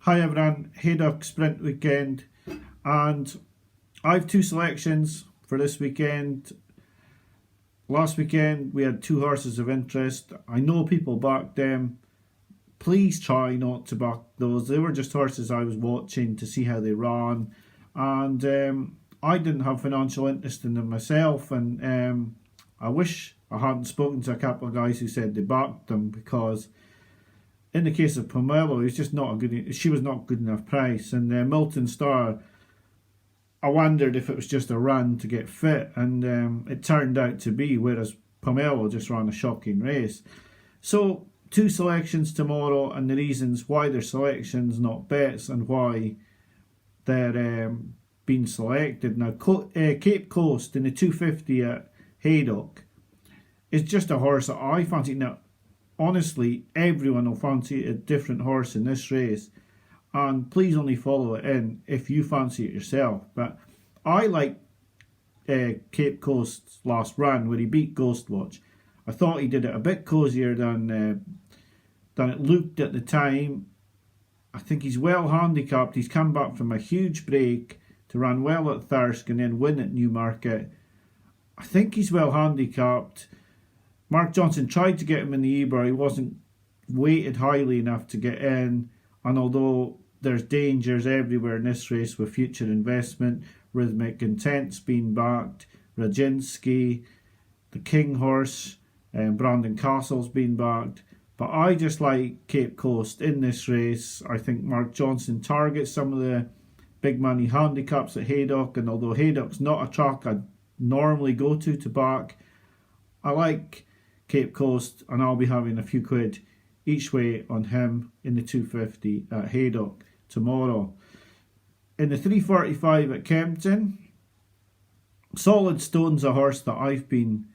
Hi everyone, Haydock sprint weekend, and I've two selections for this weekend. Last weekend we had two horses of interest. I know people backed them. Please try not to back those. They were just horses I was watching to see how they ran, and I didn't have financial interest in them myself, and I wish I hadn't spoken to a couple of guys who said they backed them, because in the case of Pomelo, she was not good enough price. And Milton Star, I wondered if it was just a run to get fit, and it turned out to be, whereas Pomelo just ran a shocking race. So two selections tomorrow, and the reasons why they're selections, not bets, and why they're being selected. Now, Cape Coast in the 250 at Haydock is just a horse that I fancy. Now, honestly, everyone will fancy a different horse in this race, and please only follow it in if you fancy it yourself. But I like Cape Coast's last run where he beat Ghostwatch. I thought he did it a bit cosier than it looked at the time. I think he's well handicapped. He's come back from a huge break to run well at Thirsk and then win at Newmarket. I think he's well handicapped. Mark Johnson tried to get him in the Eber. He wasn't weighted highly enough to get in. And although there's dangers everywhere in this race with Future Investment, Rhythmic Intent's been backed, Rajinsky, the King Horse, and Brandon Castle's been backed. But I just like Cape Coast in this race. I think Mark Johnson targets some of the big money handicaps at Haydock. And although Haydock's not a track I'd normally go to back, I like Cape Coast, and I'll be having a few quid each way on him in the 250 at Haydock tomorrow. In the 345 at Kempton, Solid Stone's a horse that I've been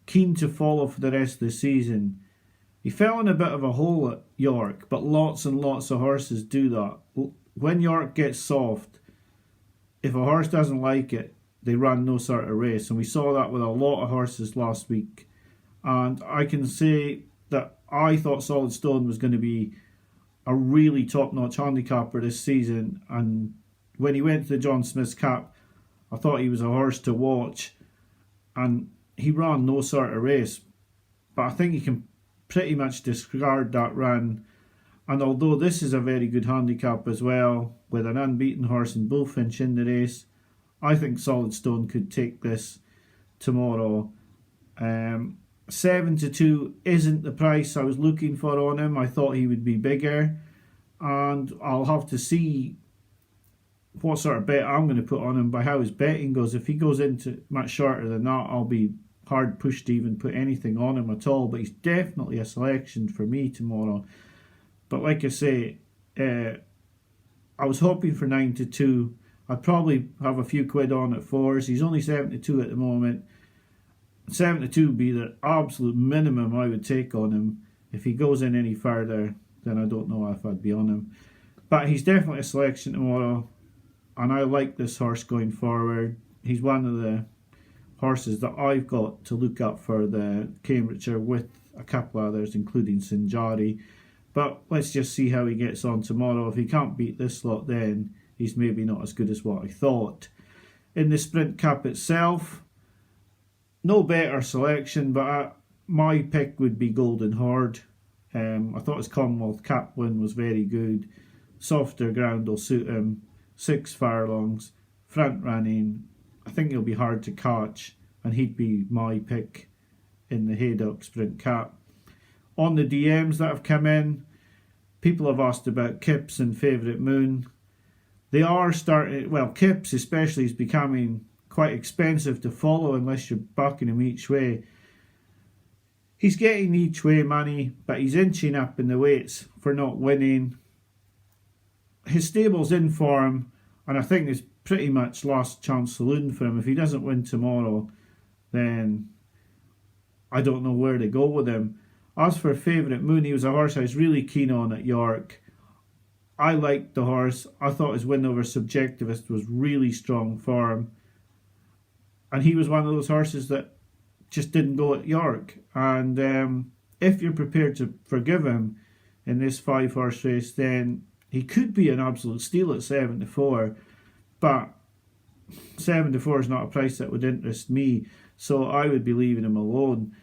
keen to follow for the rest of the season. He fell in a bit of a hole at York, but lots and lots of horses do that. When York gets soft, if a horse doesn't like it, they run no sort of race, and we saw that with a lot of horses last week. And I can say that I thought Solid Stone was going to be a really top-notch handicapper this season, and when he went to the John Smith's Cup, I thought he was a horse to watch, and he ran no sort of race. But I think he can pretty much discard that run, and although this is a very good handicap as well, with an unbeaten horse in Bullfinch in the race, I think Solid Stone could take this tomorrow. 7-2 isn't the price I was looking for on him. I thought he would be bigger, and I'll have to see what sort of bet I'm going to put on him by how his betting goes. If he goes into much shorter than that, I'll be hard pushed to even put anything on him at all. But he's definitely a selection for me tomorrow. But like I say, I was hoping for 9-2. I'd probably have a few quid on at fours. He's only 7-2 at the moment. 7-2 would be the absolute minimum I would take on him. If he goes in any further, then I don't know if I'd be on him. But he's definitely a selection tomorrow, and I like this horse going forward. He's one of the horses that I've got to look up for the Cambridgeshire, with a couple others, including Sinjari. But let's just see how he gets on tomorrow. If he can't beat this lot, then he's maybe not as good as what I thought. In the Sprint Cup itself, no better selection, but my pick would be Golden Horde. I thought his Commonwealth Cup win was very good. Softer ground will suit him. 6 furlongs, front running. I think he'll be hard to catch, and he'd be my pick in the Haydock Sprint Cup. On the DMs that have come in, people have asked about Kips and Favourite Moon. They are starting, well, Kips especially is becoming quite expensive to follow unless you're backing him each way. He's getting each way money, but he's inching up in the weights for not winning. His stable's in form, and I think it's pretty much last chance saloon for him. If he doesn't win tomorrow, then I don't know where to go with him. As for Favourite Moon, he was a horse I was really keen on at York. I liked the horse. I thought his win over Subjectivist was really strong form. And he was one of those horses that just didn't go at York. And if you're prepared to forgive him in this 5-horse race, then he could be an absolute steal at 7-4, but 7-4 is not a price that would interest me, so I would be leaving him alone.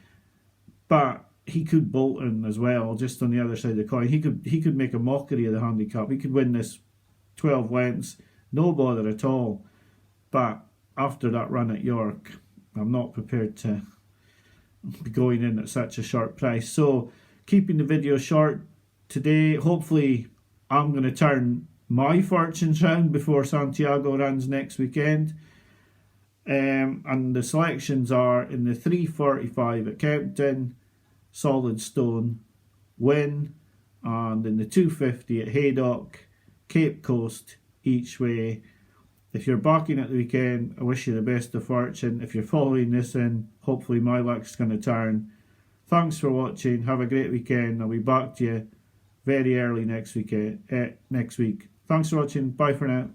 But he could bolt in as well, just on the other side of the coin. He could make a mockery of the handicap. He could win this 12 lengths, no bother at all. But after that run at York, I'm not prepared to be going in at such a short price. So keeping the video short today. Hopefully I'm going to turn my fortunes round before Santiago runs next weekend. And the selections are in the 3:45 at Kempton, Solid Stone, Win, and in the 2:50 at Haydock, Cape Coast, each way. If you're backing at the weekend, I wish you the best of fortune. If you're following this in, hopefully my luck's going to turn. Thanks for watching. Have a great weekend. I'll be back to you very early next week. Thanks for watching. Bye for now.